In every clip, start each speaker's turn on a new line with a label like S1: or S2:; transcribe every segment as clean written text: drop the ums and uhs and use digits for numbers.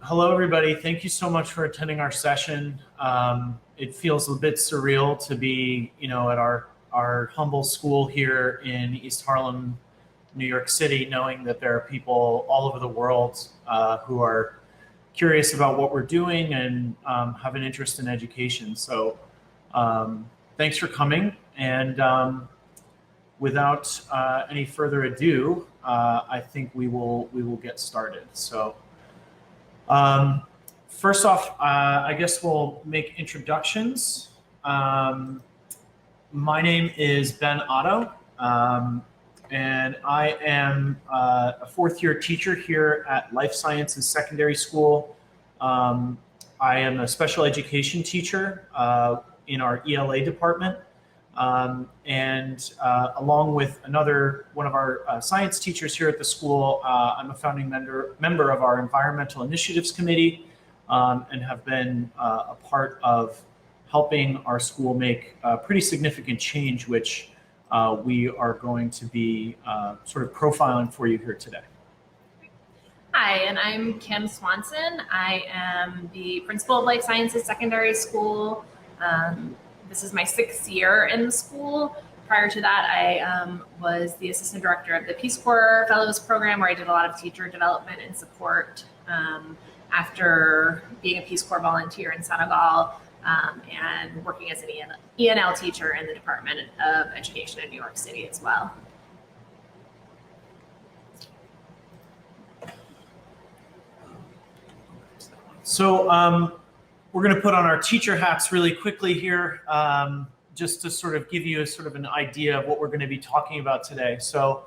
S1: Hello, everybody. Thank you so much for attending our session. It feels a bit surreal to be, at our humble school here in East Harlem, New York City, knowing that there are people all over the world who are curious about what we're doing and have an interest in education. So thanks for coming. And without any further ado, I think we will get started. So. First off, I guess we'll make introductions. My name is Ben Otto, and I am a fourth-year teacher here at Life Sciences Secondary School. I am a special education teacher in our ELA department. Along with one of our science teachers here at the school, I'm a founding member of our Environmental Initiatives Committee and have been a part of helping our school make pretty significant change, which we are going to be sort of profiling for you here today.
S2: Hi, and I'm Kim Swanson. I am the principal of Life Sciences Secondary School. This is my 6th year in the school. Prior to that, I was the assistant director of the Peace Corps Fellows Program, where I did a lot of teacher development and support after being a Peace Corps volunteer in Senegal and working as an ENL teacher in the Department of Education in New York City as well.
S1: So we're going to put on our teacher hats really quickly here, just to sort of give you an idea of what we're going to be talking about today. So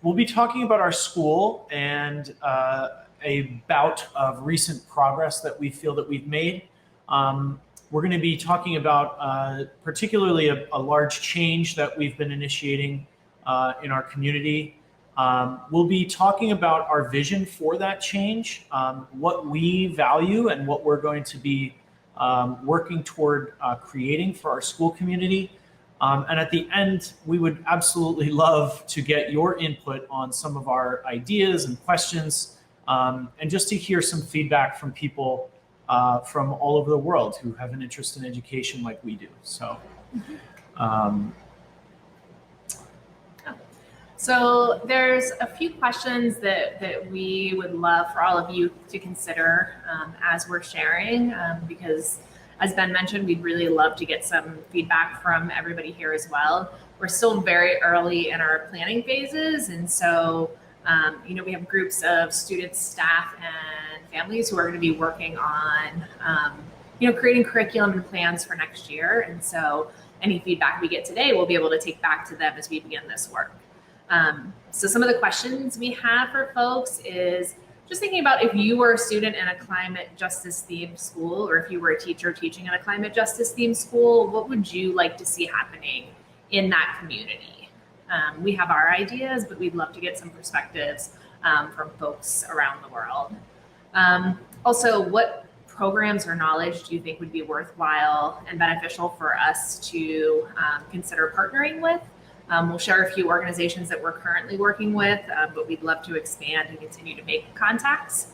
S1: we'll be talking about our school and a bout of recent progress that we feel that we've made. We're going to be talking about particularly a large change that we've been initiating in our community. We'll be talking about our vision for that change, what we value and what we're going to be working toward creating for our school community. And at the end, we would absolutely love to get your input on some of our ideas and questions, and just to hear some feedback from people from all over the world who have an interest in education like we do. So.
S2: So there's a few questions that we would love for all of you to consider as we're sharing, because as Ben mentioned, we'd really love to get some feedback from everybody here as well. We're still very early in our planning phases, and so we have groups of students, staff, and families who are going to be working on creating curriculum and plans for next year. And so any feedback we get today, we'll be able to take back to them as we begin this work. So some of the questions we have for folks is just thinking about if you were a student in a climate justice themed school, or if you were a teacher teaching in a climate justice themed school, what would you like to see happening in that community? We have our ideas, but we'd love to get some perspectives from folks around the world. Also, what programs or knowledge do you think would be worthwhile and beneficial for us to consider partnering with? We'll share a few organizations that we're currently working with, but we'd love to expand and continue to make contacts.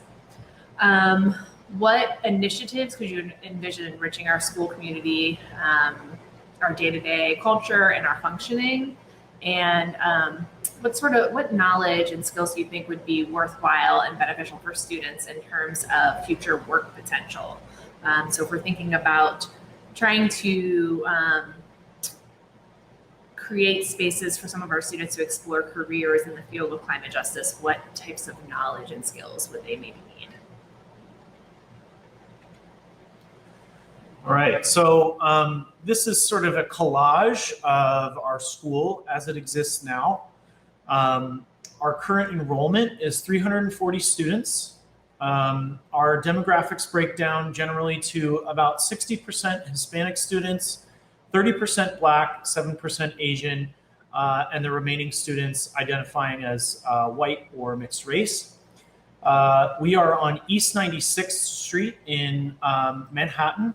S2: What initiatives could you envision enriching our school community, our day-to-day culture, and our functioning? And what knowledge and skills do you think would be worthwhile and beneficial for students in terms of future work potential? So if we're thinking about trying to create spaces for some of our students to explore careers in the field of climate justice, what types of knowledge and skills would they maybe need?
S1: All right, so this is sort of a collage of our school as it exists now. Our current enrollment is 340 students. Our demographics break down generally to about 60% Hispanic students, 30% Black, 7% Asian, and the remaining students identifying as white or mixed race. We are on East 96th Street in Manhattan.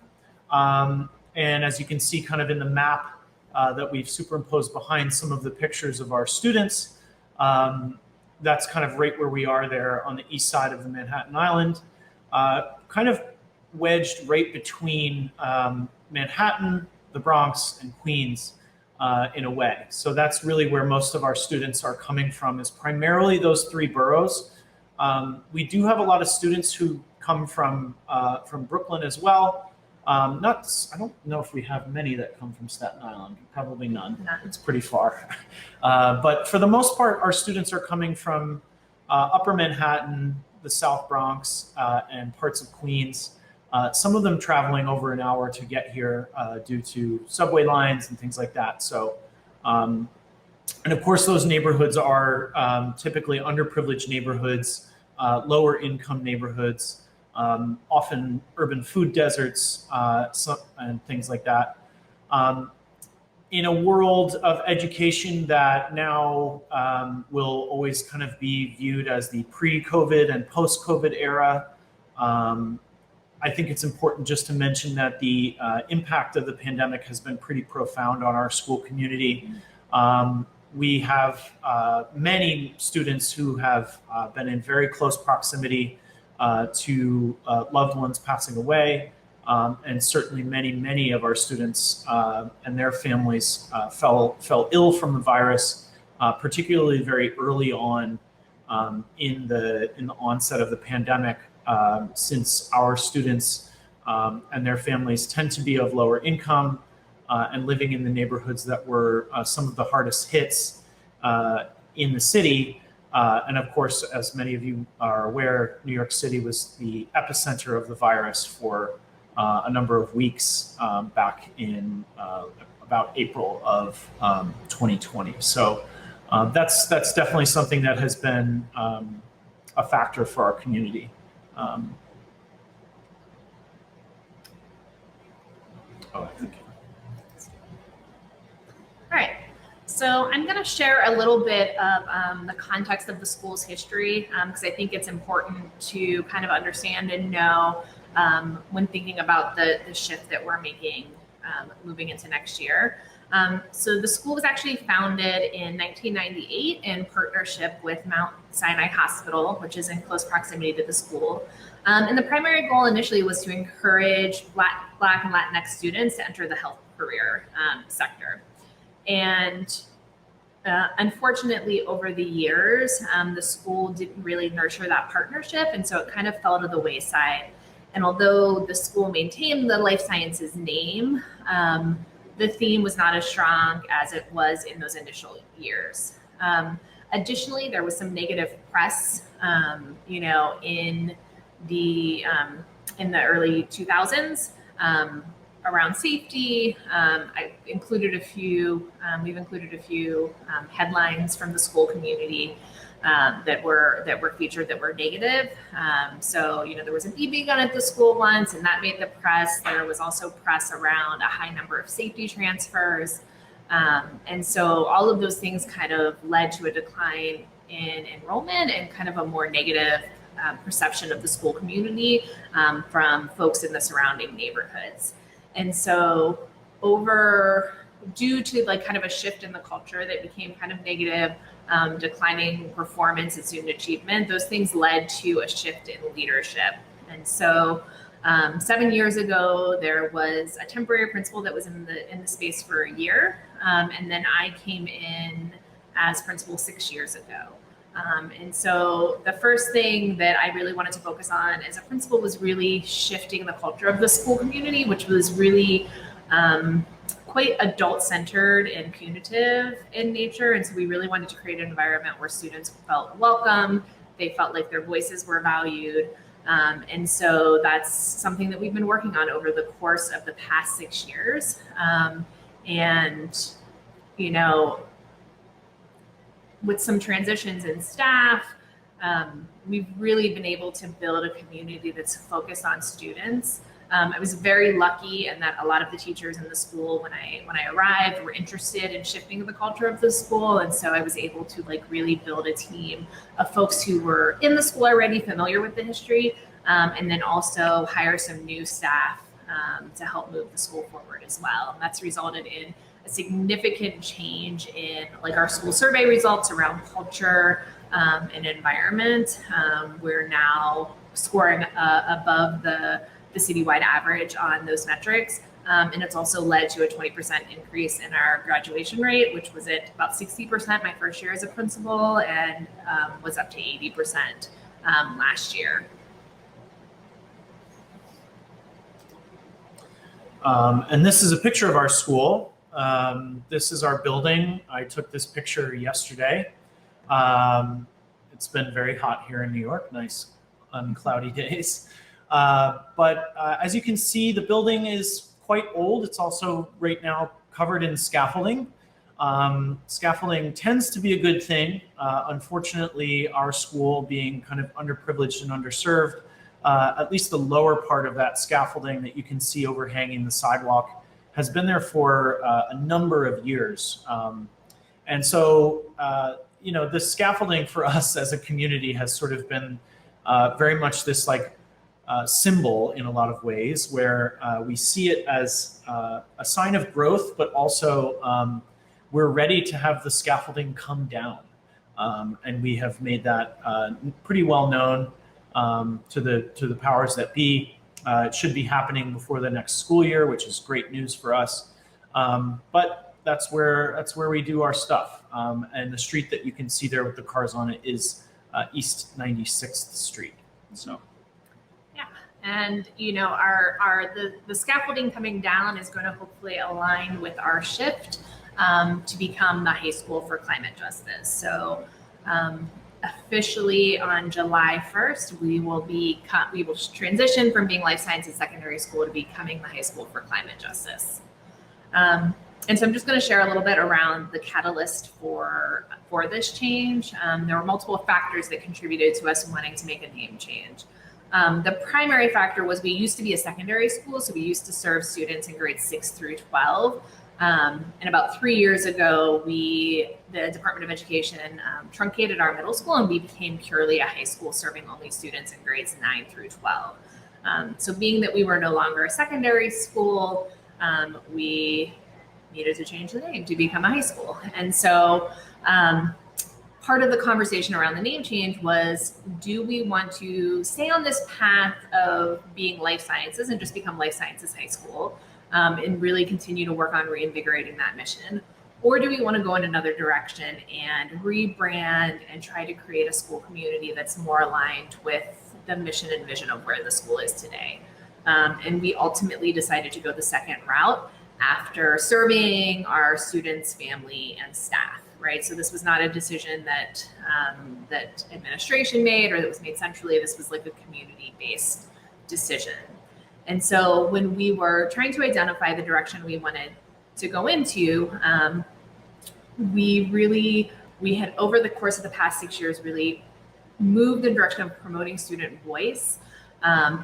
S1: And as you can see kind of in the map that we've superimposed behind some of the pictures of our students, that's kind of right where we are there on the east side of the Manhattan Island, kind of wedged right between Manhattan, the Bronx, and Queens in a way. So that's really where most of our students are coming from, is primarily those three boroughs. We do have a lot of students who come from Brooklyn as well. I don't know if we have many that come from Staten Island. Probably none. It's pretty far. But for the most part, our students are coming from Upper Manhattan, the South Bronx, and parts of Queens. Some of them traveling over an hour to get here due to subway lines and things like that. So, and of course, those neighborhoods are typically underprivileged neighborhoods, lower income neighborhoods. Often urban food deserts and things like that. In a world of education that now will always kind of be viewed as the pre-COVID and post-COVID era, I think it's important just to mention that the impact of the pandemic has been pretty profound on our school community. We have many students who have been in very close proximity to loved ones passing away, and certainly many of our students and their families fell ill from the virus, particularly very early on in the onset of the pandemic, since our students and their families tend to be of lower income and living in the neighborhoods that were some of the hardest hits in the city. And of course, as many of you are aware, New York City was the epicenter of the virus for a number of weeks back in about April of 2020. So that's definitely something that has been a factor for our community.
S2: All right. So I'm going to share a little bit of the context of the school's history, because I think it's important to kind of understand and know when thinking about the shift that we're making moving into next year. So the school was actually founded in 1998 in partnership with Mount Sinai Hospital, which is in close proximity to the school. And the primary goal initially was to encourage Black and Latinx students to enter the health career sector. And unfortunately, over the years, the school didn't really nurture that partnership, and so it kind of fell to the wayside. And although the school maintained the life sciences name, the theme was not as strong as it was in those initial years. Additionally, there was some negative press, in the early 2000s. Around safety. We've included a few headlines from the school community that were featured that were negative. So, there was an BB gun at the school once, and that made the press. There was also press around a high number of safety transfers. And so all of those things kind of led to a decline in enrollment and kind of a more negative perception of the school community from folks in the surrounding neighborhoods. And so due to kind of a shift in the culture that became kind of negative, declining performance and student achievement, those things led to a shift in leadership. And so 7 years ago, there was a temporary principal that was in the space for a year. And then I came in as principal 6 years ago. And so the first thing that I really wanted to focus on as a principal was really shifting the culture of the school community, which was really quite adult-centered and punitive in nature. And so we really wanted to create an environment where students felt welcome, they felt like their voices were valued. And so that's something that we've been working on over the course of the past 6 years. With some transitions in staff, we've really been able to build a community that's focused on students. I was very lucky in that a lot of the teachers in the school, when I arrived, were interested in shifting the culture of the school, and so I was able to really build a team of folks who were in the school already, familiar with the history, and then also hire some new staff to help move the school forward as well. And that's resulted in a significant change in our school survey results around culture, and environment. We're now scoring above the citywide average on those metrics. And it's also led to a 20% increase in our graduation rate, which was at about 60% my first year as a principal, and was up to 80% last year.
S1: And this is a picture of our school. This is our building. I took this picture yesterday. It's been very hot here in New York, nice uncloudy days. But as you can see, the building is quite old. It's also right now covered in scaffolding. Scaffolding tends to be a good thing. Unfortunately, our school being kind of underprivileged and underserved, at least the lower part of that scaffolding that you can see overhanging the sidewalk has been there for a number of years. And so, you know, the scaffolding for us as a community has sort of been very much this like symbol in a lot of ways, where we see it as a sign of growth, but also we're ready to have the scaffolding come down. And we have made that pretty well known to the powers that be. It should be happening before the next school year, which is great news for us. But that's where we do our stuff. And the street that you can see there with the cars on it is East 96th Street. So.
S2: Yeah, and you know, the scaffolding coming down is going to hopefully align with our shift to become the high school for climate justice. So officially on July 1st, we will transition from being life sciences secondary school to becoming the high school for climate justice. And so I'm just going to share a little bit around the catalyst for this change. There were multiple factors that contributed to us wanting to make a name change. The primary factor was we used to be a secondary school, so we used to serve students in grades 6 through 12. And about 3 years ago, the Department of Education truncated our middle school, and we became purely a high school serving only students in grades 9 through 12. So being that we were no longer a secondary school, we needed to change the name to become a high school. And so part of the conversation around the name change was, do we want to stay on this path of being life sciences and just become life sciences high school and really continue to work on reinvigorating that mission? Or do we want to go in another direction and rebrand and try to create a school community that's more aligned with the mission and vision of where the school is today? And we ultimately decided to go the second route after surveying our students, family, and staff, right? So this was not a decision that that administration made or that was made centrally. This was like a community-based decision. And so when we were trying to identify the direction we wanted to go into, we had, over the course of the past 6 years, really moved in the direction of promoting student voice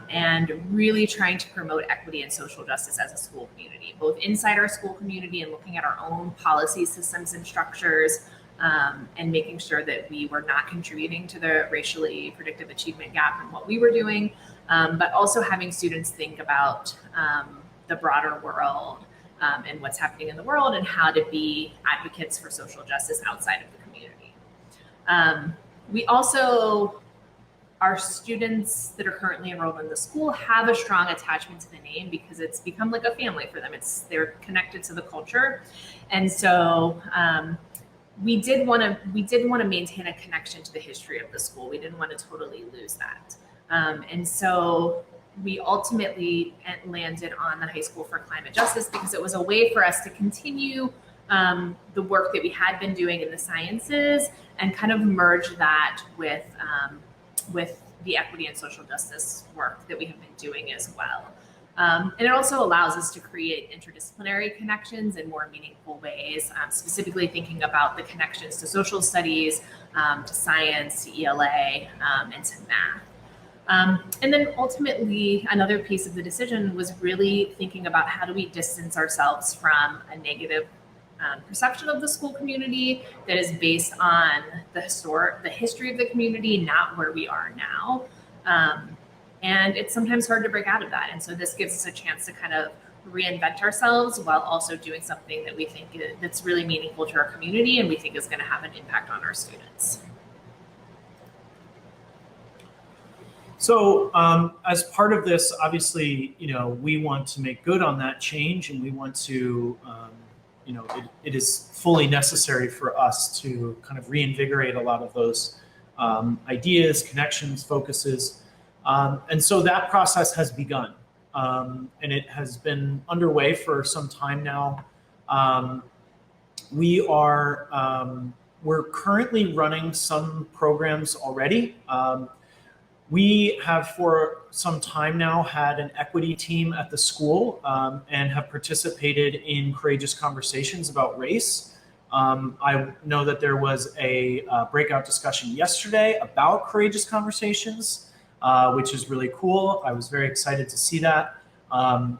S2: and really trying to promote equity and social justice as a school community, both inside our school community and looking at our own policy systems and structures, and making sure that we were not contributing to the racially predictive achievement gap in what we were doing, but also having students think about the broader world and what's happening in the world and how to be advocates for social justice outside of the community. We also, our students that are currently enrolled in the school have a strong attachment to the name because it's become like a family for them. They're connected to the culture. And so we did want to maintain a connection to the history of the school. We didn't want to totally lose that. And so we ultimately landed on the High School for Climate Justice because it was a way for us to continue the work that we had been doing in the sciences and kind of merge that with the equity and social justice work that we have been doing as well. And it also allows us to create interdisciplinary connections in more meaningful ways, specifically thinking about the connections to social studies, to science, to ELA, and to math. And then ultimately, another piece of the decision was really thinking about how do we distance ourselves from a negative perception of the school community that is based on the history of the community, not where we are now. And it's sometimes hard to break out of that. And so this gives us a chance to kind of reinvent ourselves while also doing something that we think that's really meaningful to our community and we think is going to have an impact on our students.
S1: So as part of this, obviously, we want to make good on that change, and we want to, it is fully necessary for us to kind of reinvigorate a lot of those ideas, connections, focuses. And so that process has begun, and it has been underway for some time now. We're currently running some programs already. We have for some time now had an equity team at the school and have participated in courageous conversations about race. I know that there was a breakout discussion yesterday about courageous conversations, which is really cool. I was very excited to see that.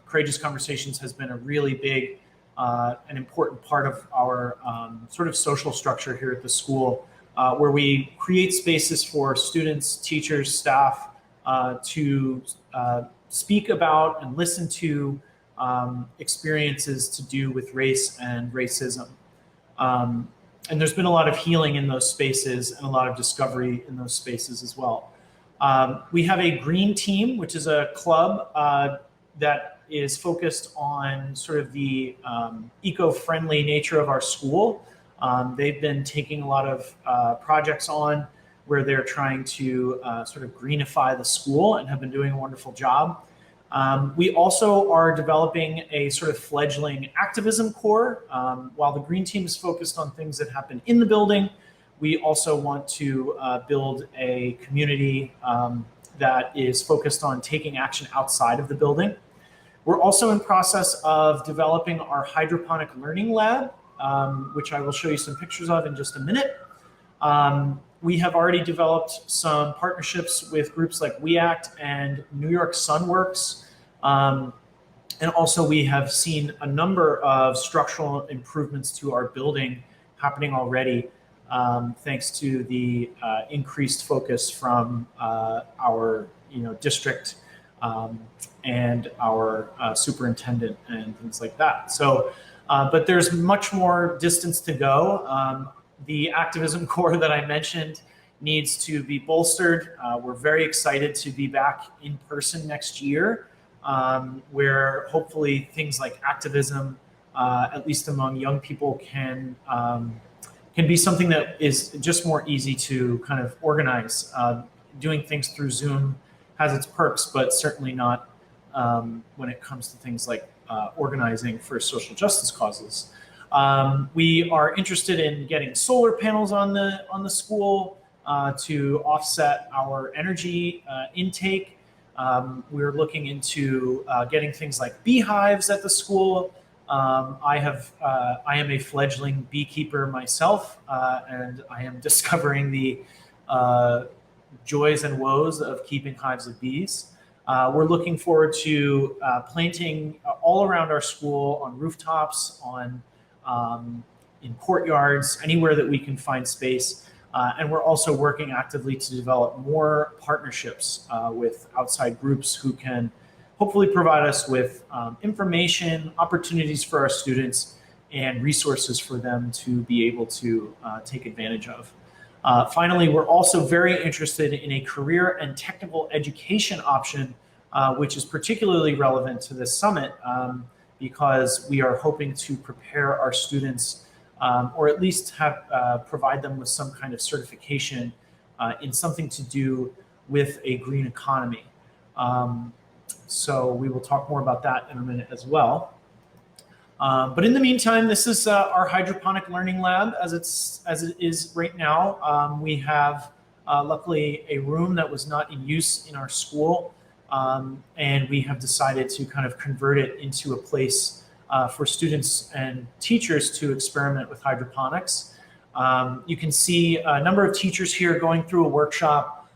S1: Courageous Conversations has been a really big and important part of our sort of social structure here at the school, where we create spaces for students, teachers, staff to speak about and listen to experiences to do with race and racism. And there's been a lot of healing in those spaces and a lot of discovery in those spaces as well. We have a green team, which is a club that is focused on sort of the eco-friendly nature of our school. They've been taking a lot of projects on where they're trying to sort of greenify the school and have been doing a wonderful job. We also are developing a sort of fledgling activism core. While the green team is focused on things that happen in the building, we also want to build a community that is focused on taking action outside of the building. We're also in process of developing our hydroponic learning lab, which I will show you some pictures of in just a minute. We have already developed some partnerships with groups like We Act and New York Sunworks. And also we have seen a number of structural improvements to our building happening already, thanks to the increased focus from our district and our superintendent and things like that. So, but there's much more distance to go. The activism core that I mentioned needs to be bolstered. We're very excited to be back in person next year, where hopefully things like activism, at least among young people, can be something that is just more easy to kind of organize. Doing things through Zoom has its perks, but certainly not when it comes to things like organizing for social justice causes. We are interested in getting solar panels on the school to offset our energy intake. We're looking into getting things like beehives at the school. I am a fledgling beekeeper myself, and I am discovering the joys and woes of keeping hives of bees. We're looking forward to planting all around our school, on rooftops, in courtyards, anywhere that we can find space. And we're also working actively to develop more partnerships with outside groups who can hopefully provide us with information, opportunities for our students, and resources for them to be able to take advantage of. Finally, we're also very interested in a career and technical education option, which is particularly relevant to this summit because we are hoping to prepare our students or at least provide them with some kind of certification in something to do with a green economy. So we will talk more about that in a minute as well. But in the meantime, this is our hydroponic learning lab as it is right now. We have luckily a room that was not in use in our school, and we have decided to kind of convert it into a place for students and teachers to experiment with hydroponics. You can see a number of teachers here going through a workshop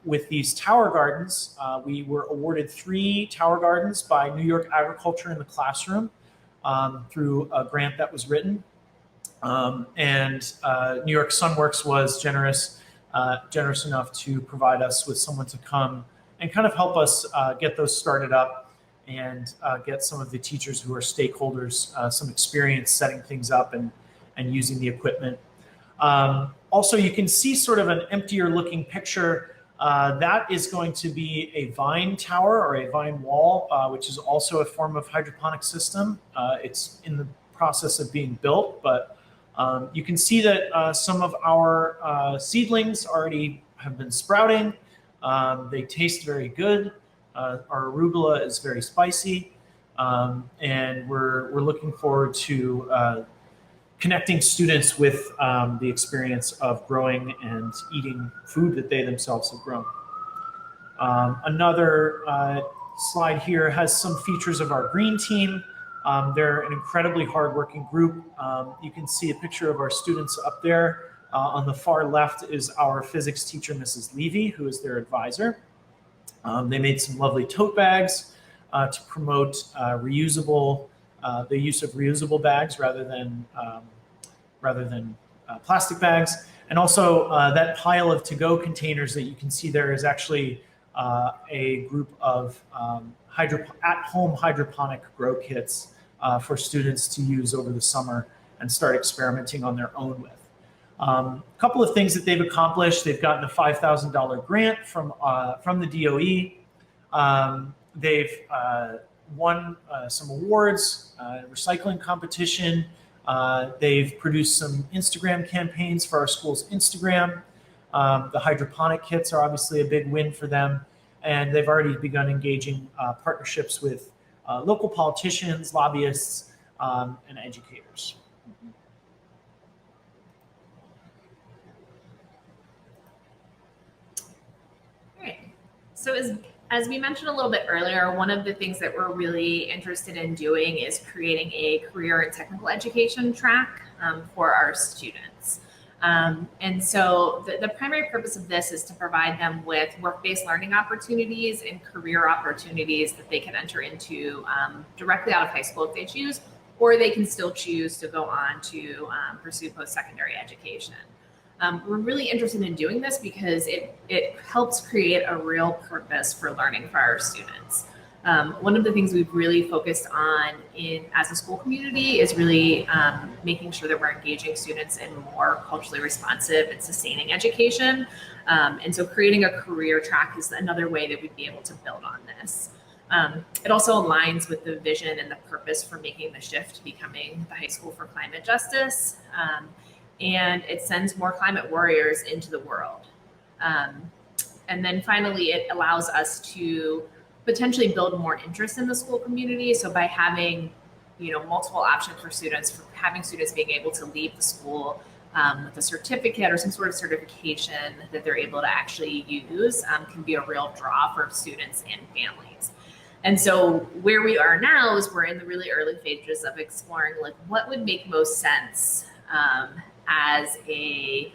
S1: with these tower gardens. We were awarded 3 tower gardens by New York Agriculture in the Classroom through a grant that was written. And New York Sunworks was generous enough to provide us with someone to come and kind of help us get those started up and get some of the teachers who are stakeholders some experience setting things up and using the equipment. Also, you can see sort of an emptier looking picture That is going to be a vine tower or a vine wall, which is also a form of hydroponic system. It's in the process of being built, but you can see that some of our seedlings already have been sprouting. They taste very good. Our arugula is very spicy, and we're looking forward to connecting students with the experience of growing and eating food that they themselves have grown. Another slide here has some features of our green team. They're an incredibly hardworking group. You can see a picture of our students up there. On the far left is our physics teacher, Mrs. Levy, who is their advisor. They made some lovely tote bags to promote reusable, the use of reusable bags rather than plastic bags. And also that pile of to-go containers that you can see there is actually a group of at-home hydroponic grow kits for students to use over the summer and start experimenting on their own with. A couple of things that they've accomplished: they've gotten a $5,000 grant from the DOE. They've won some awards, recycling competition. They've produced some Instagram campaigns for our school's Instagram. The hydroponic kits are obviously a big win for them. And they've already begun engaging partnerships with local politicians, lobbyists, and educators.
S2: So as we mentioned a little bit earlier, one of the things that we're really interested in doing is creating a career and technical education track for our students. And so the primary purpose of this is to provide them with work-based learning opportunities and career opportunities that they can enter into directly out of high school if they choose, or they can still choose to go on to pursue post-secondary education. We're really interested in doing this because it helps create a real purpose for learning for our students. One of the things we've really focused on as a school community is really making sure that we're engaging students in more culturally responsive and sustaining education. And so creating a career track is another way that we'd be able to build on this. It also aligns with the vision and the purpose for making the shift to becoming the high school for climate justice. And it sends more climate warriors into the world. And then finally, it allows us to potentially build more interest in the school community. So by having, multiple options for students, for having students being able to leave the school with a certificate or some sort of certification that they're able to actually use can be a real draw for students and families. And so where we are now is we're in the really early stages of exploring what would make most sense as a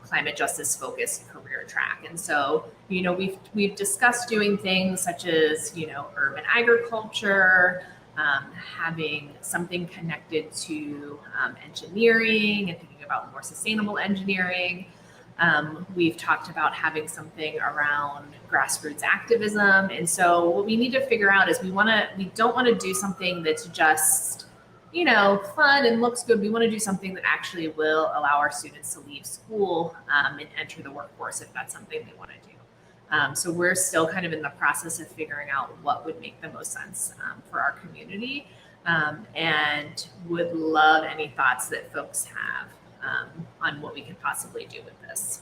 S2: climate justice focused career track. And so, we've discussed doing things such as, urban agriculture, having something connected to engineering and thinking about more sustainable engineering. We've talked about having something around grassroots activism. And so what we need to figure out is we don't want to do something that's just fun and looks good. We want to do something that actually will allow our students to leave school and enter the workforce if that's something they want to do. So we're still kind of in the process of figuring out what would make the most sense for our community, and would love any thoughts that folks have on what we could possibly do with this.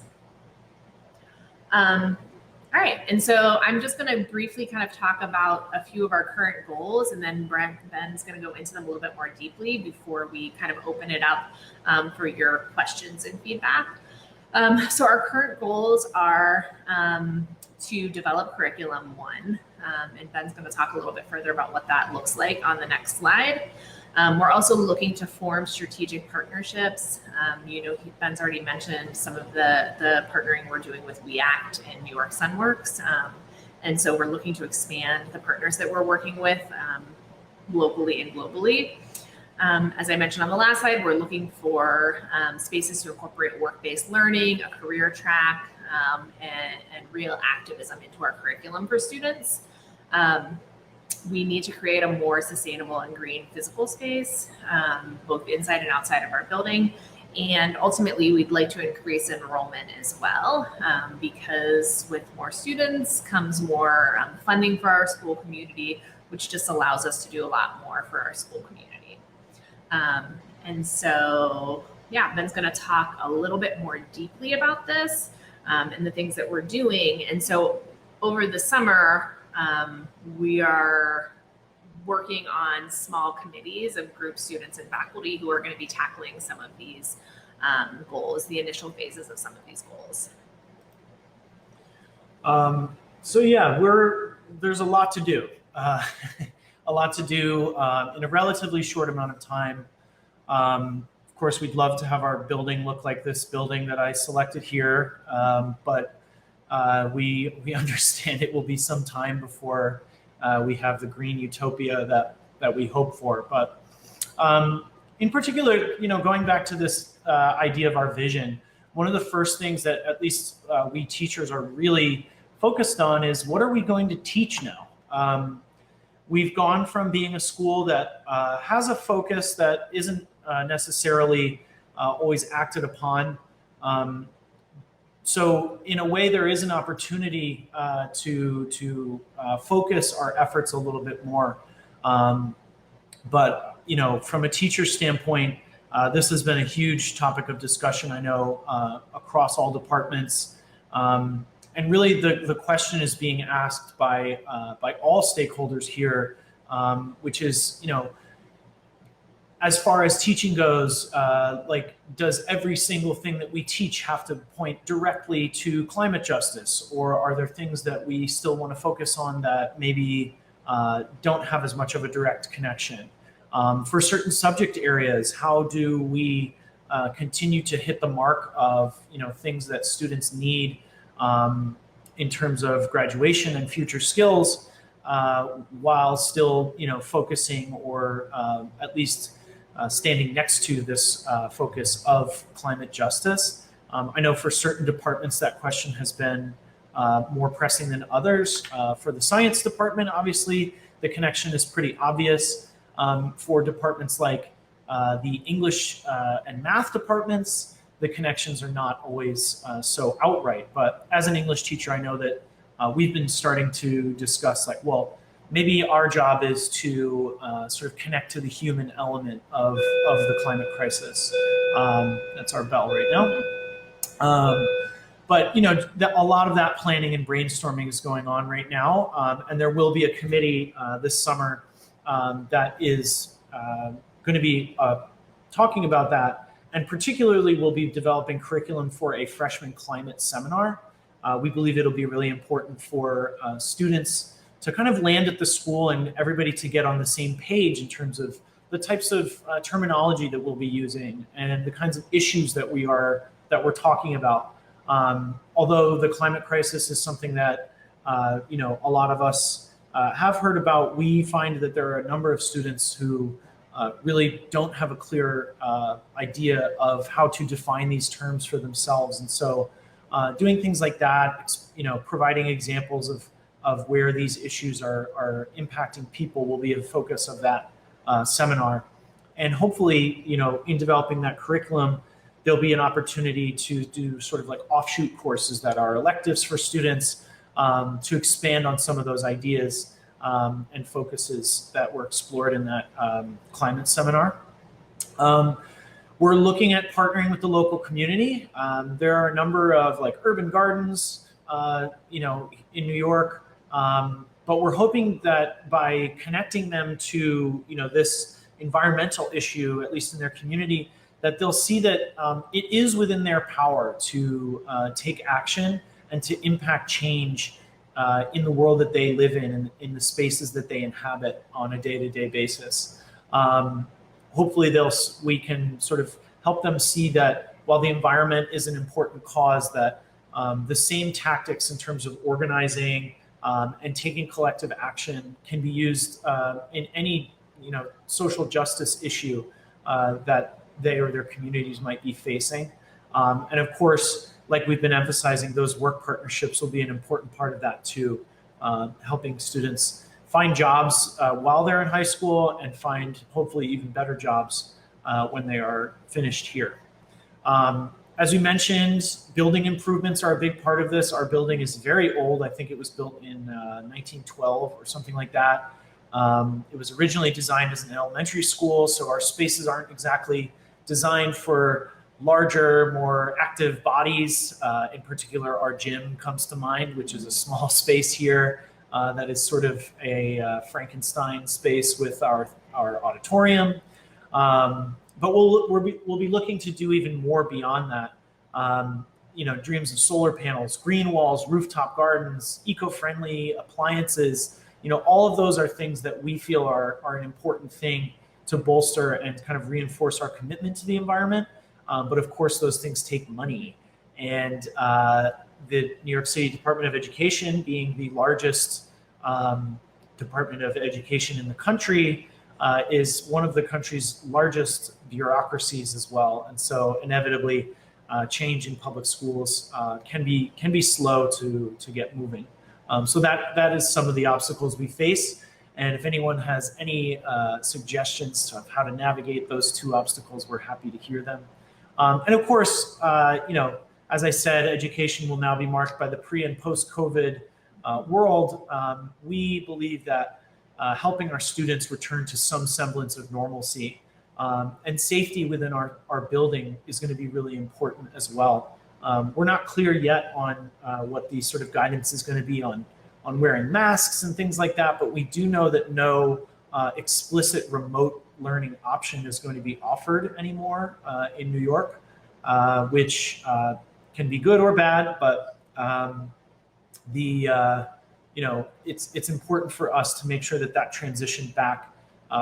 S2: All right, and so I'm just going to briefly kind of talk about a few of our current goals, and then Ben's going to go into them a little bit more deeply before we kind of open it up for your questions and feedback. So our current goals are to develop curriculum 1, and Ben's going to talk a little bit further about what that looks like on the next slide. We're also looking to form strategic partnerships. Ben's already mentioned some of the partnering we're doing with We Act and New York Sunworks. And so we're looking to expand the partners that we're working with locally and globally. As I mentioned on the last slide, we're looking for spaces to incorporate work-based learning, a career track, and real activism into our curriculum for students. We need to create a more sustainable and green physical space, both inside and outside of our building. And ultimately, we'd like to increase enrollment as well, because with more students comes more funding for our school community, which just allows us to do a lot more for our school community. And so, yeah, Ben's going to talk a little bit more deeply about this and the things that we're doing. And so over the summer, we are working on small committees of group students and faculty who are going to be tackling some of these goals, the initial phases of some of these goals.
S1: So yeah, there's a lot to do, a lot to do in a relatively short amount of time. Of course, we'd love to have our building look like this building that I selected here, but we understand it will be some time before we have the green utopia that we hope for. But in particular, going back to this idea of our vision, one of the first things that at least we teachers are really focused on is, what are we going to teach now? We've gone from being a school that has a focus that isn't necessarily always acted upon. So in a way, there is an opportunity to focus our efforts a little bit more. But from a teacher standpoint, this has been a huge topic of discussion, I know, across all departments. And really, the question is being asked by all stakeholders here, which is, as far as teaching goes, does every single thing that we teach have to point directly to climate justice? Or are there things that we still want to focus on that maybe don't have as much of a direct connection? For certain subject areas, how do we continue to hit the mark of things that students need in terms of graduation and future skills, while still focusing or at least standing next to this focus of climate justice? I know for certain departments that question has been more pressing than others. For the science department, obviously, the connection is pretty obvious. For departments like the English and math departments, the connections are not always so outright. But as an English teacher, I know that we've been starting to discuss, maybe our job is to sort of connect to the human element of the climate crisis. That's our bell right now. But a lot of that planning and brainstorming is going on right now, and there will be a committee this summer that is going to be talking about that, and particularly we'll be developing curriculum for a freshman climate seminar. We believe it'll be really important for students to kind of land at the school and everybody to get on the same page in terms of the types of terminology that we'll be using and the kinds of issues that we're talking about. Although the climate crisis is something that a lot of us have heard about, we find that there are a number of students who really don't have a clear idea of how to define these terms for themselves. And so doing things like that, providing examples of where these issues are impacting people will be a focus of that seminar. And hopefully, in developing that curriculum, there'll be an opportunity to do sort of like offshoot courses that are electives for students to expand on some of those ideas and focuses that were explored in that climate seminar. We're looking at partnering with the local community. There are a number of urban gardens, in New York, but we're hoping that by connecting them to, this environmental issue, at least in their community, that they'll see that it is within their power to take action and to impact change in the world that they live in the spaces that they inhabit on a day-to-day basis. Hopefully we can sort of help them see that while the environment is an important cause, that the same tactics in terms of organizing and taking collective action can be used in any social justice issue that they or their communities might be facing. And of course, like we've been emphasizing, those work partnerships will be an important part of that too, helping students find jobs while they're in high school and find hopefully even better jobs when they are finished here. As we mentioned, building improvements are a big part of this. Our building is very old. I think it was built in 1912 or something like that. It was originally designed as an elementary school, so our spaces aren't exactly designed for larger, more active bodies. In particular, our gym comes to mind, which is a small space here that is sort of a Frankenstein space with our auditorium. But we'll be looking to do even more beyond that. Dreams of solar panels, green walls, rooftop gardens, eco-friendly appliances. All of those are things that we feel are an important thing to bolster and kind of reinforce our commitment to the environment. But of course, those things take money. And the New York City Department of Education, being the largest Department of Education in the country, is one of the country's largest bureaucracies as well. And so inevitably, change in public schools can be slow to get moving. So that is some of the obstacles we face. And if anyone has any suggestions of how to navigate those two obstacles, we're happy to hear them. And of course, as I said, education will now be marked by the pre and post-COVID world. We believe that helping our students return to some semblance of normalcy and safety within our building is going to be really important as well. We're not clear yet on what the sort of guidance is going to be on wearing masks and things like that, but we do know that no explicit remote learning option is going to be offered anymore in New York, which can be good or bad, but it's important for us to make sure that transition back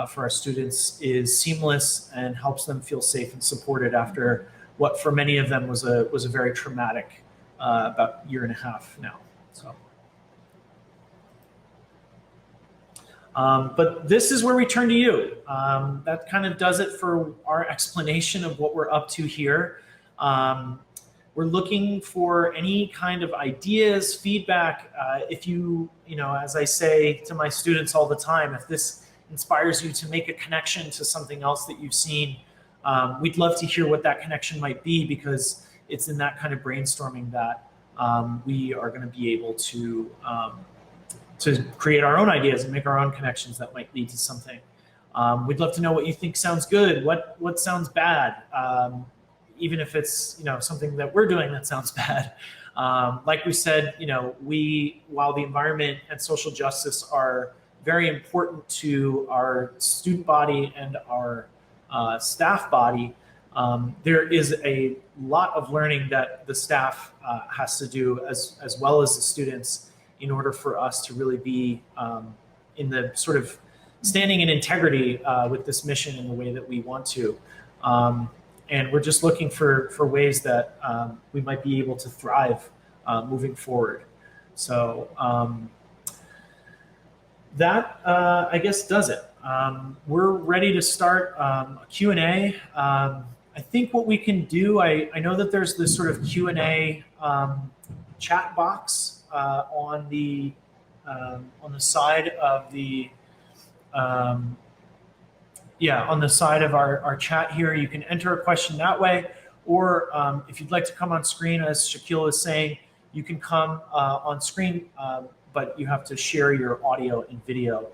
S1: for our students is seamless and helps them feel safe and supported after what for many of them was a very traumatic about year and a half now. So. But this is where we turn to you. That kind of does it for our explanation of what we're up to here. We're looking for any kind of ideas, feedback. If as I say to my students all the time, if this inspires you to make a connection to something else that you've seen, we'd love to hear what that connection might be, because it's in that kind of brainstorming that we are going to be able to create our own ideas and make our own connections that might lead to something. We'd love to know what you think sounds good, what sounds bad, even if it's something that we're doing that sounds bad. Like we said, while the environment and social justice are very important to our student body and our staff body, there is a lot of learning that the staff has to do as well as the students in order for us to really be in the sort of standing in integrity with this mission in the way that we want to. And we're just looking for ways that we might be able to thrive moving forward. So that, I guess, does it. We're ready to start a Q&A. I think what we can do, I know that there's this sort of Q&A chat box on the side of the on the side of our chat here. You can enter a question that way, or if you'd like to come on screen, as Shaquille was saying, you can come on screen, but you have to share your audio and video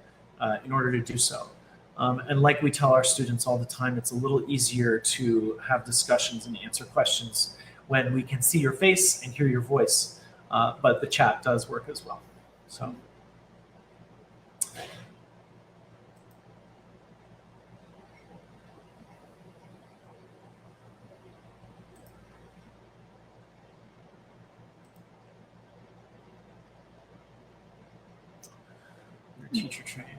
S1: in order to do so. And like we tell our students all the time, it's a little easier to have discussions and answer questions when we can see your face and hear your voice, but the chat does work as well. So. Teacher training.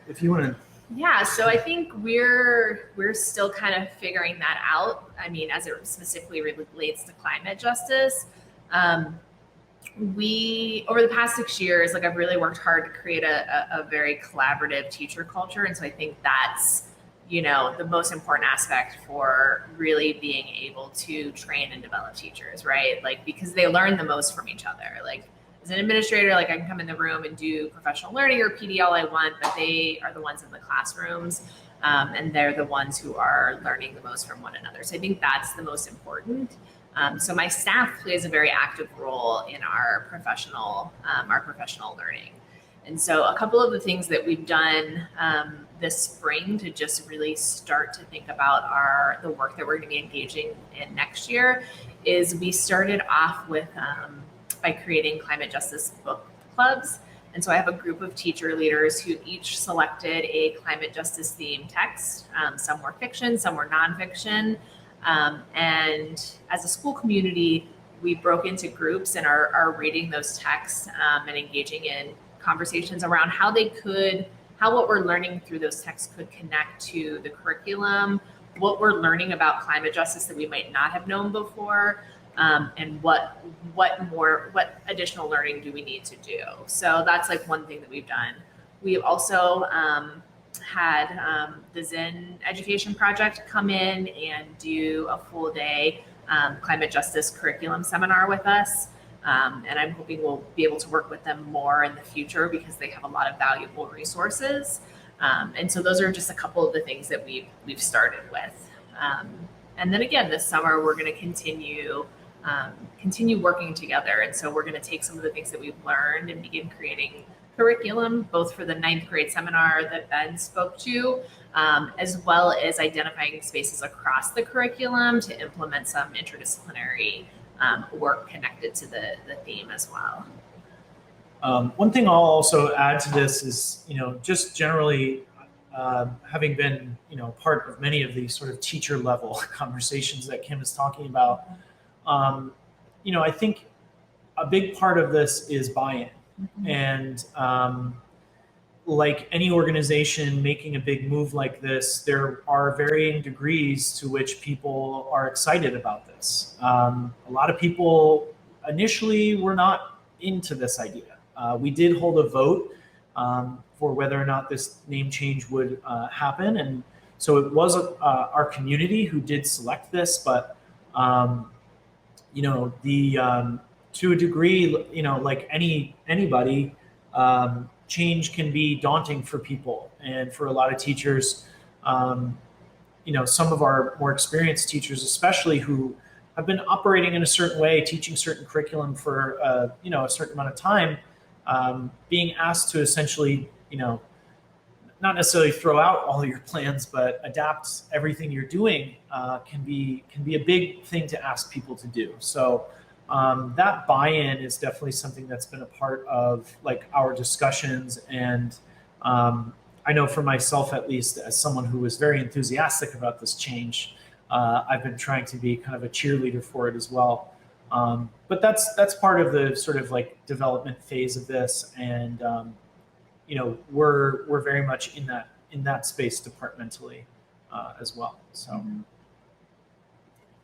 S1: If you want to.
S2: Yeah, so I think we're still kind of figuring that out. I mean, as it specifically relates to climate justice, we over the past 6 years, I've really worked hard to create a very collaborative teacher culture, and so I think that's the most important aspect for really being able to train and develop teachers, right? Because they learn the most from each other. as an administrator, like I can come in the room and do professional learning or PD all I want, but they are the ones in the classrooms. And they're the ones who are learning the most from one another. So I think that's the most important. So my staff plays a very active role in our professional learning. And so a couple of the things that we've done this spring to just really start to think about the work that we're going to be engaging in next year is we started off with by creating climate justice book clubs. And so I have a group of teacher leaders who each selected a climate justice themed text. Some were fiction, some were nonfiction. And as a school community, we broke into groups and are reading those texts and engaging in conversations around how what we're learning through those texts could connect to the curriculum, what we're learning about climate justice that we might not have known before, and what additional learning do we need to do. So that's like one thing that we've done. We've also had the Zen Education Project come in and do a full day climate justice curriculum seminar with us. And I'm hoping we'll be able to work with them more in the future because they have a lot of valuable resources. And so those are just a couple of the things that we've started with. And then again, this summer, we're going to continue working together. And so we're going to take some of the things that we've learned and begin creating curriculum, both for the 9th grade seminar that Ben spoke to, as well as identifying spaces across the curriculum to implement some interdisciplinary work connected to the theme as well.
S1: One thing I'll also add to this is, just generally having been, part of many of these sort of teacher level conversations that Kim is talking about, I think a big part of this is buy-in. Mm-hmm. And like any organization making a big move like this, there are varying degrees to which people are excited about this. A lot of people initially were not into this idea. We did hold a vote for whether or not this name change would happen. And so it was our community who did select this, but to a degree, like anybody, change can be daunting for people. And for a lot of teachers, some of our more experienced teachers, especially who have been operating in a certain way, teaching certain curriculum for, a certain amount of time, being asked to essentially, not necessarily throw out all your plans, but adapt everything you're doing can be a big thing to ask people to do. So that buy-in is definitely something that's been a part of like our discussions. And I know for myself, at least as someone who was very enthusiastic about this change, I've been trying to be kind of a cheerleader for it as well. But that's part of the sort of like development phase of this. And, we're very much in that space departmentally as well. So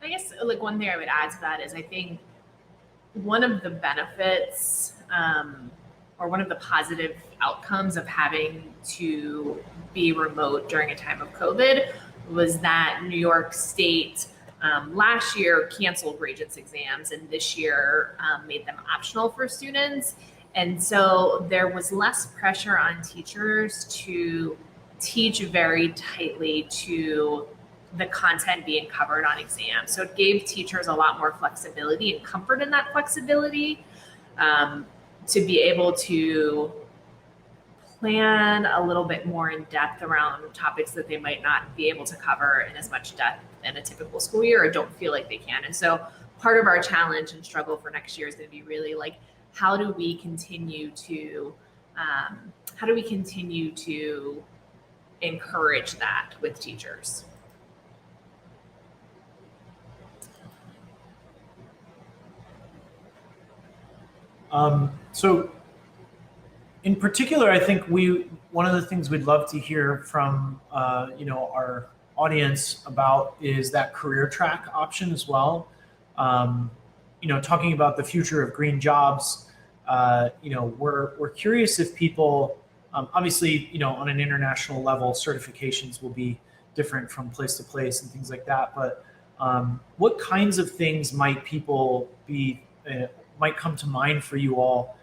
S2: I guess like one thing I would add to that is I think one of the benefits or one of the positive outcomes of having to be remote during a time of COVID was that New York State last year canceled Regents exams and this year made them optional for students. And so there was less pressure on teachers to teach very tightly to the content being covered on exams. So it gave teachers a lot more flexibility and comfort in that flexibility to be able to plan a little bit more in depth around topics that they might not be able to cover in as much depth in a typical school year or don't feel like they can. And so part of our challenge and struggle for next year is going to be really like, how do we continue to encourage that with teachers?
S1: So in particular, I think one of the things we'd love to hear from, our audience about is that career track option as well. Talking about the future of green jobs, we're curious if people, obviously, on an international level, certifications will be different from place to place and things like that. But what kinds of things might come to mind for you all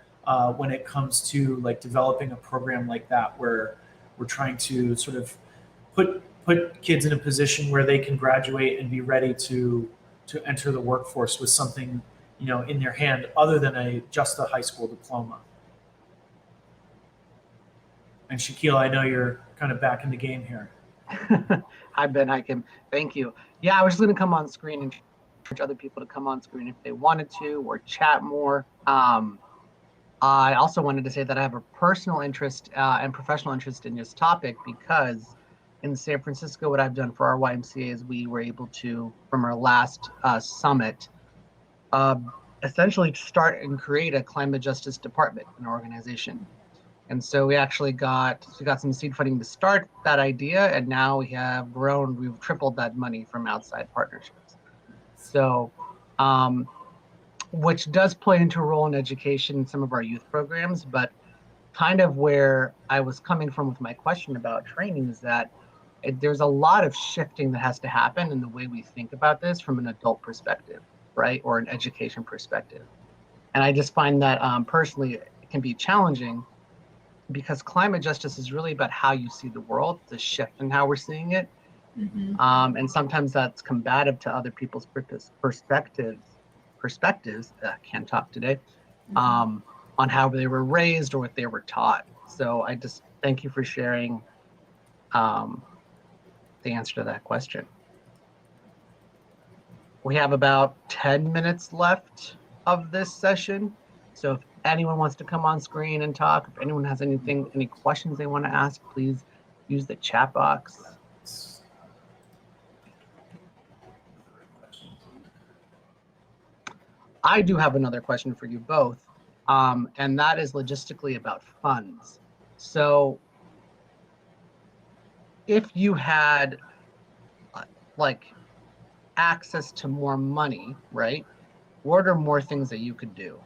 S1: when it comes to like developing a program like that, where we're trying to sort of put kids in a position where they can graduate and be ready to enter the workforce with something, you know, in their hand other than just a high school diploma. And Shaquille, I know you're kind of back in the game here.
S3: Hi, Ben. Hi, Kim. Thank you. Yeah, I was just going to come on screen and encourage other people to come on screen if they wanted to or chat more. I also wanted to say that I have a personal interest and professional interest in this topic because in San Francisco, what I've done for our YMCA is we were able to, from our last summit, essentially start and create a climate justice department in our organization. And so we actually got some seed funding to start that idea, and now we've tripled that money from outside partnerships. So, which does play into a role in education in some of our youth programs, but kind of where I was coming from with my question about training is that there's a lot of shifting that has to happen in the way we think about this from an adult perspective, right? Or an education perspective. And I just find that personally, it can be challenging because climate justice is really about how you see the world, the shift in how we're seeing it.
S2: Mm-hmm.
S3: And sometimes that's combative to other people's perspectives, can't talk today, on how they were raised or what they were taught. So I just thank you for sharing the answer to that question. We have about 10 minutes left of this session. So if anyone wants to come on screen and talk, if anyone has any questions they want to ask, please use the chat box. I do have another question for you both, and that is logistically about funds. So if you had like access to more money, right? What are more things that you could do?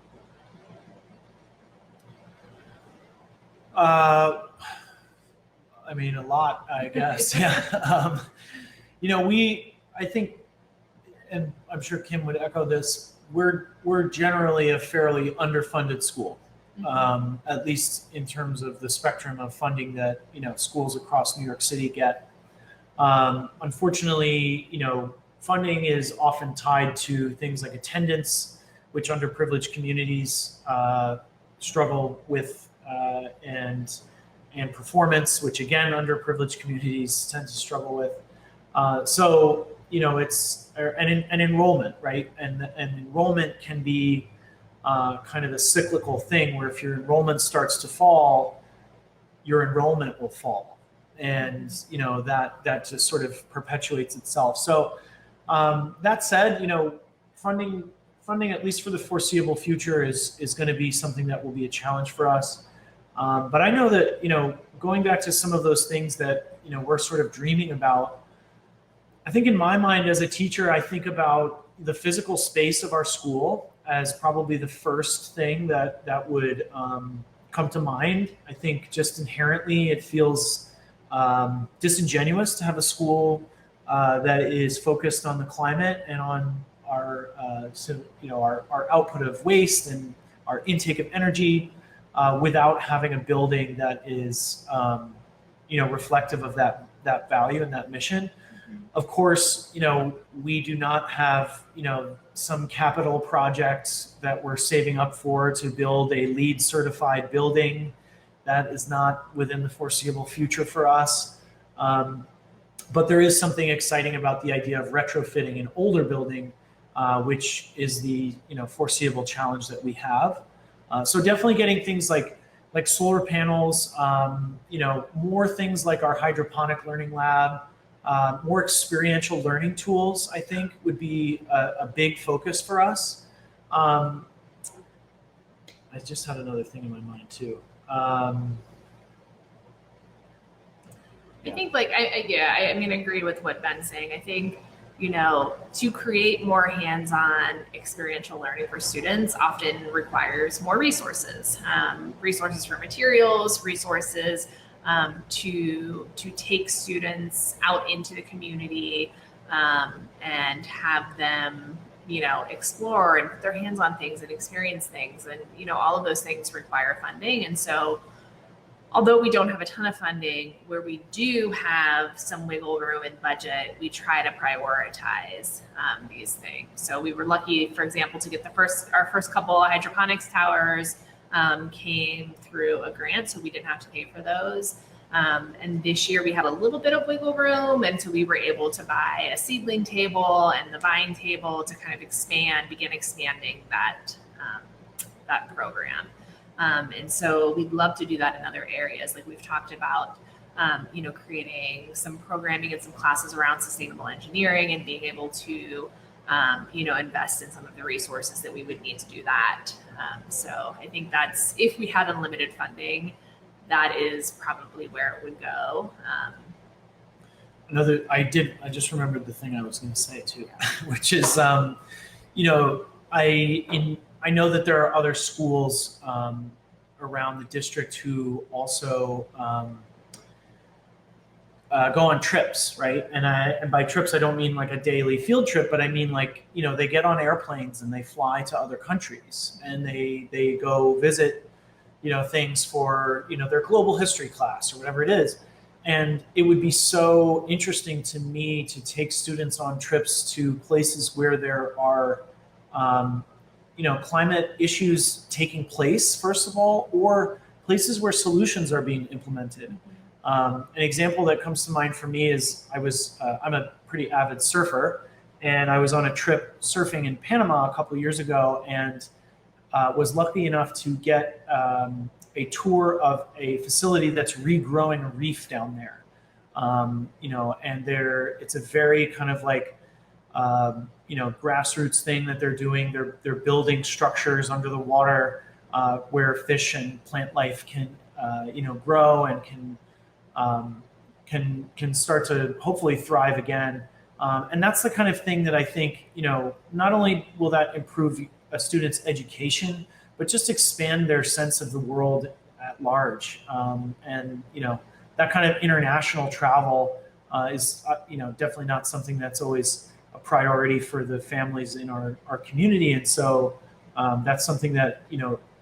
S1: I mean, a lot, I guess. Yeah. You know, I think, and I'm sure Kim would echo this, we're generally a fairly underfunded school, at least in terms of the spectrum of funding that, you know, schools across New York City get. Unfortunately, you know, funding is often tied to things like attendance, which underprivileged communities struggle with, and performance, which again, underprivileged communities tend to struggle with. So, you know, it's an enrollment, right? And enrollment can be kind of a cyclical thing where if your enrollment starts to fall, your enrollment will fall. And, you know, that just sort of perpetuates itself. So that said, you know, funding, at least for the foreseeable future, is going to be something that will be a challenge for us. But I know that, you know, going back to some of those things that, you know, we're sort of dreaming about, I think in my mind as a teacher, I think about the physical space of our school as probably the first thing that would come to mind. I think just inherently it feels disingenuous to have a school that is focused on the climate and on our, our output of waste and our intake of energy without having a building that is, reflective of that value and that mission. Of course, you know, we do not have, you know, some capital projects that we're saving up for to build a LEED certified building. That is not within the foreseeable future for us. But there is something exciting about the idea of retrofitting an older building, which is the, you know, foreseeable challenge that we have. So definitely getting things like solar panels, you know, more things like our hydroponic learning lab, more experiential learning tools, I think would be a big focus for us. I just had another thing in my mind too.
S2: I think I mean, agree with what Ben's saying. I think, you know, to create more hands-on experiential learning for students often requires more resources, resources for materials, resources to take students out into the community and have them explore and put their hands on things and experience things. And, all of those things require funding. And so although we don't have a ton of funding, where we do have some wiggle room in budget, we try to prioritize these things. So we were lucky, for example, to get our first couple of hydroponics towers came through a grant, so we didn't have to pay for those. And this year we had a little bit of wiggle room, and so we were able to buy a seedling table and the vine table to kind of begin expanding that program. And so we'd love to do that in other areas. Like we've talked about, creating some programming and some classes around sustainable engineering and being able to, invest in some of the resources that we would need to do that. So I think that's, if we had unlimited funding, that is probably where it would go.
S1: I just remembered the thing I was going to say too, which is, I know that there are other schools around the district who also go on trips, right? And by trips, I don't mean like a daily field trip, but I mean like, they get on airplanes and they fly to other countries and they go visit, things for, their global history class or whatever it is. And it would be so interesting to me to take students on trips to places where there are, climate issues taking place, first of all, or places where solutions are being implemented. An example that comes to mind for me is I'm a pretty avid surfer, and I was on a trip surfing in Panama a couple of years ago, and was lucky enough to get a tour of a facility that's regrowing a reef down there. And it's a very kind of like, grassroots thing that they're doing. They're building structures under the water where fish and plant life can, grow and can start to hopefully thrive again. And that's the kind of thing that I think, not only will that improve a student's education, but just expand their sense of the world at large. And that kind of international travel is, definitely not something that's always a priority for the families in our community. And so that's something that,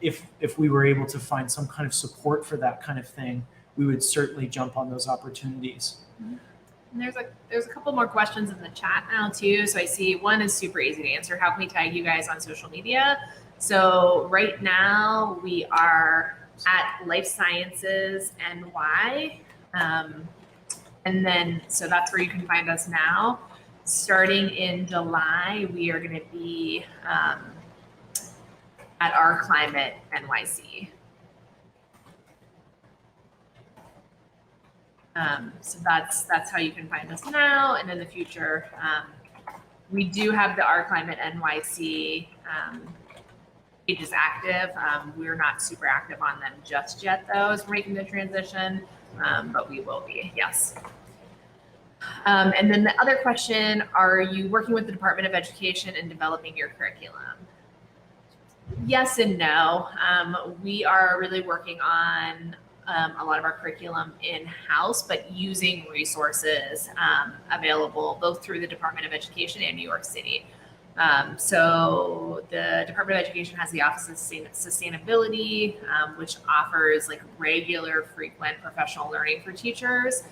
S1: if we were able to find some kind of support for that kind of thing, we would certainly jump on those opportunities.
S2: And there's a couple more questions in the chat now too. So I see one is super easy to answer. How can we tag you guys on social media? So right now we are at Life Sciences NY. And then, so that's where you can find us now. Starting in July, we are going to be at Our Climate NYC. So that's how you can find us now, and in the future, we do have the Our Climate NYC pages active. We're not super active on them just yet, though, as we're making the transition, but we will be, yes. And then the other question: are you working with the Department of Education in developing your curriculum? Yes and no. We are really working on a lot of our curriculum in-house, but using resources available both through the Department of Education and New York City. So the Department of Education has the Office of Sustainability, which offers like regular, frequent professional learning for teachers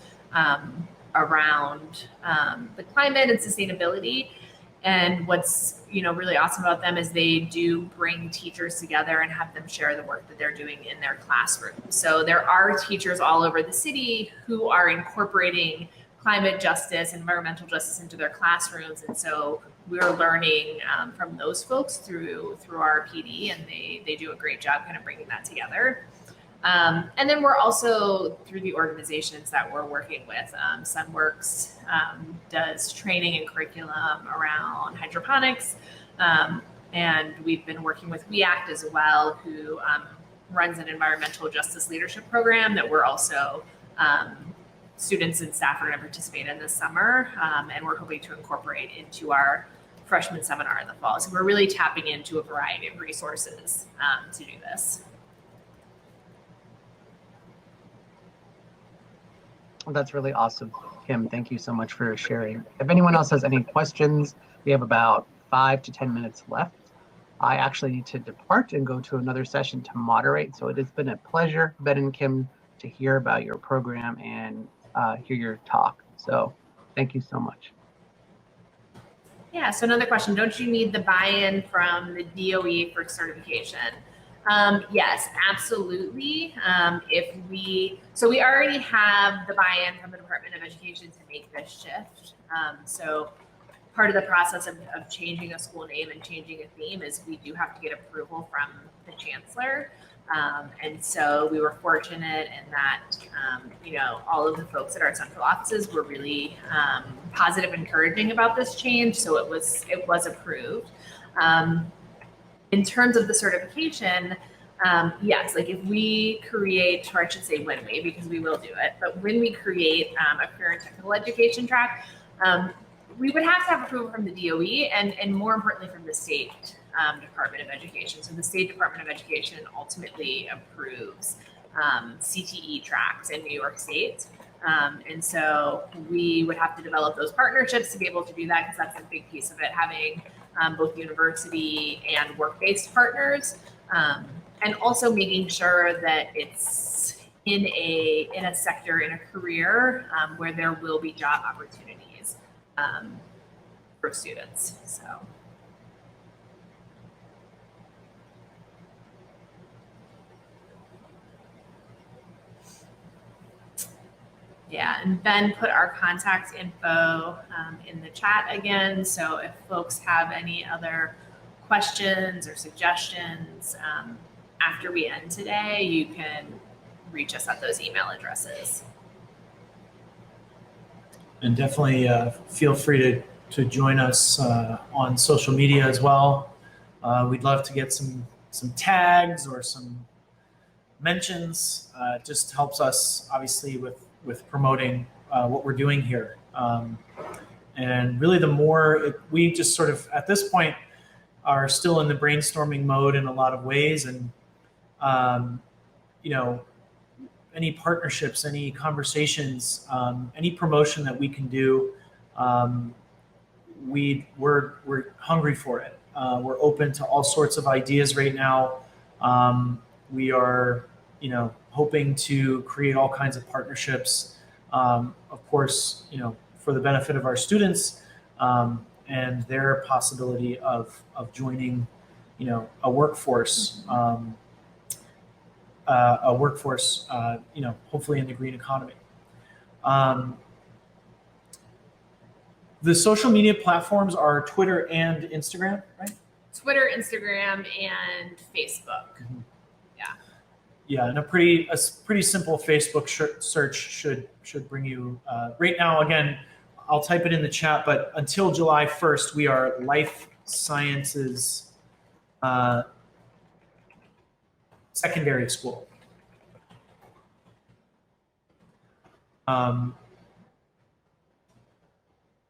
S2: around the climate and sustainability. And what's really awesome about them is they do bring teachers together and have them share the work that they're doing in their classroom. So there are teachers all over the city who are incorporating climate justice, environmental justice into their classrooms. And so we're learning from those folks through our PD, and they do a great job kind of bringing that together. And then we're also, through the organizations that we're working with, Sunworks does training and curriculum around hydroponics. And we've been working with We Act as well, who runs an environmental justice leadership program that we're also, students and staff are going to participate in this summer. And we're hoping to incorporate into our freshman seminar in the fall. So we're really tapping into a variety of resources to do this.
S3: That's really awesome, Kim. Thank you so much for sharing. If anyone else has any questions, we have about 5 to 10 minutes left. I actually need to depart and go to another session to moderate. So it has been a pleasure, Ben and Kim, to hear about your program and hear your talk. So thank you so much.
S2: Yeah, so another question, don't you need the buy-in from the DOE for certification? Yes, absolutely. So we already have the buy-in from the Department of Education to make this shift. So part of the process of changing a school name and changing a theme is we do have to get approval from the chancellor. And so we were fortunate in that, all of the folks at our central offices were really positive, encouraging about this change. So it was approved. In terms of the certification, yes, like if we create, or I should say when we, because we will do it, but when we create a career and technical education track, we would have to have approval from the DOE and more importantly from the state Department of Education. So the State Department of Education ultimately approves CTE tracks in New York State. And so we would have to develop those partnerships to be able to do that, because that's a big piece of it, having both university and work-based partners, and also making sure that it's in a sector, in a career where there will be job opportunities for students. So. Yeah, and Ben put our contact info in the chat again. So if folks have any other questions or suggestions after we end today, you can reach us at those email addresses.
S1: And definitely feel free to join us on social media as well. We'd love to get some tags or some mentions. It just helps us obviously with promoting what we're doing here. And really the more we just sort of at this point are still in the brainstorming mode in a lot of ways. And, any partnerships, any conversations, any promotion that we can do, we're hungry for it. We're open to all sorts of ideas right now. We are, hoping to create all kinds of partnerships, of course, for the benefit of our students and their possibility of joining, a workforce, hopefully in the green economy. The social media platforms are Twitter and Instagram, right?
S2: Twitter, Instagram, and Facebook. Mm-hmm.
S1: Yeah, and a pretty simple Facebook search should bring you. Right now, again, I'll type it in the chat, but until July 1st, we are Life Sciences Secondary School. And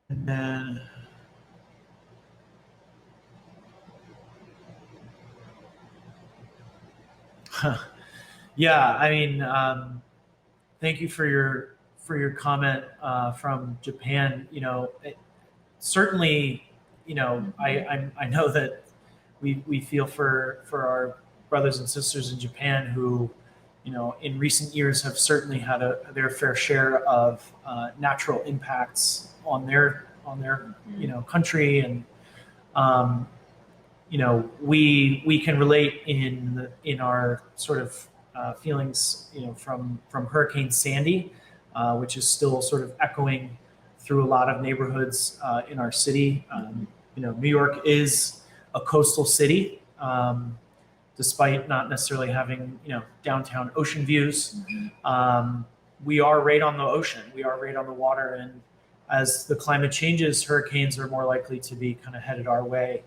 S1: then yeah, I mean, thank you for your comment from Japan. Certainly, I know that we feel for our brothers and sisters in Japan who, in recent years have certainly had their fair share of natural impacts on their country, and we can relate in our sort of feelings, from Hurricane Sandy, which is still sort of echoing through a lot of neighborhoods in our city. New York is a coastal city, despite not necessarily having downtown ocean views. We are right on the ocean. We are right on the water, and as the climate changes, hurricanes are more likely to be kind of headed our way.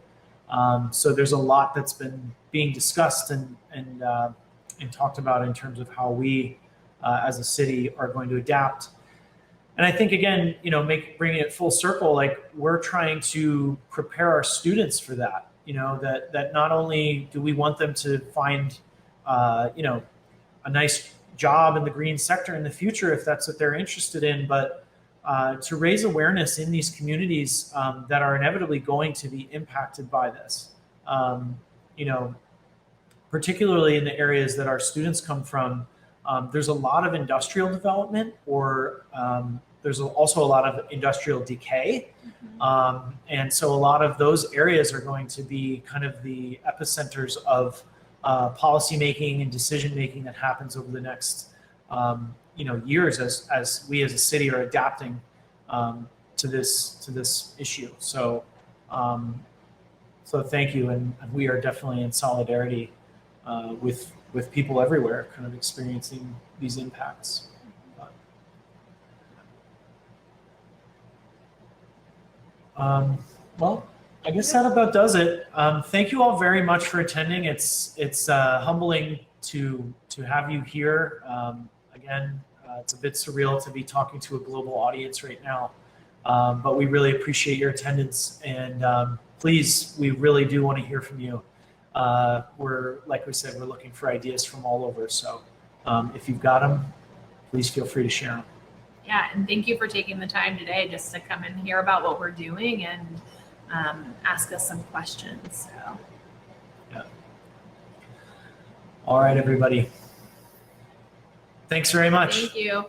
S1: So there's a lot that's been being discussed and talked about in terms of how we, as a city, are going to adapt. And I think, again, bringing it full circle, like we're trying to prepare our students for that. That not only do we want them to find, a nice job in the green sector in the future if that's what they're interested in, but to raise awareness in these communities that are inevitably going to be impacted by this. You know, particularly in the areas that our students come from, there's a lot of industrial development, or there's also a lot of industrial decay. And so a lot of those areas are going to be kind of the epicenters of policy making and decision making that happens over the next you know, years as we as a city are adapting to this issue. So so thank you, and we are definitely in solidarity with people everywhere kind of experiencing these impacts. Well, I guess that about does it. Thank you all very much for attending. It's humbling to have you here. Again, it's a bit surreal to be talking to a global audience right now, but we really appreciate your attendance, and please, we really do want to hear from you. We're, like we said, we're looking for ideas from all over. So if you've got them, please feel free to share them.
S2: Yeah, and thank you for taking the time today just to come and hear about what we're doing and ask us some questions. So.
S1: Yeah. All right, everybody. Thanks very much.
S2: Thank you.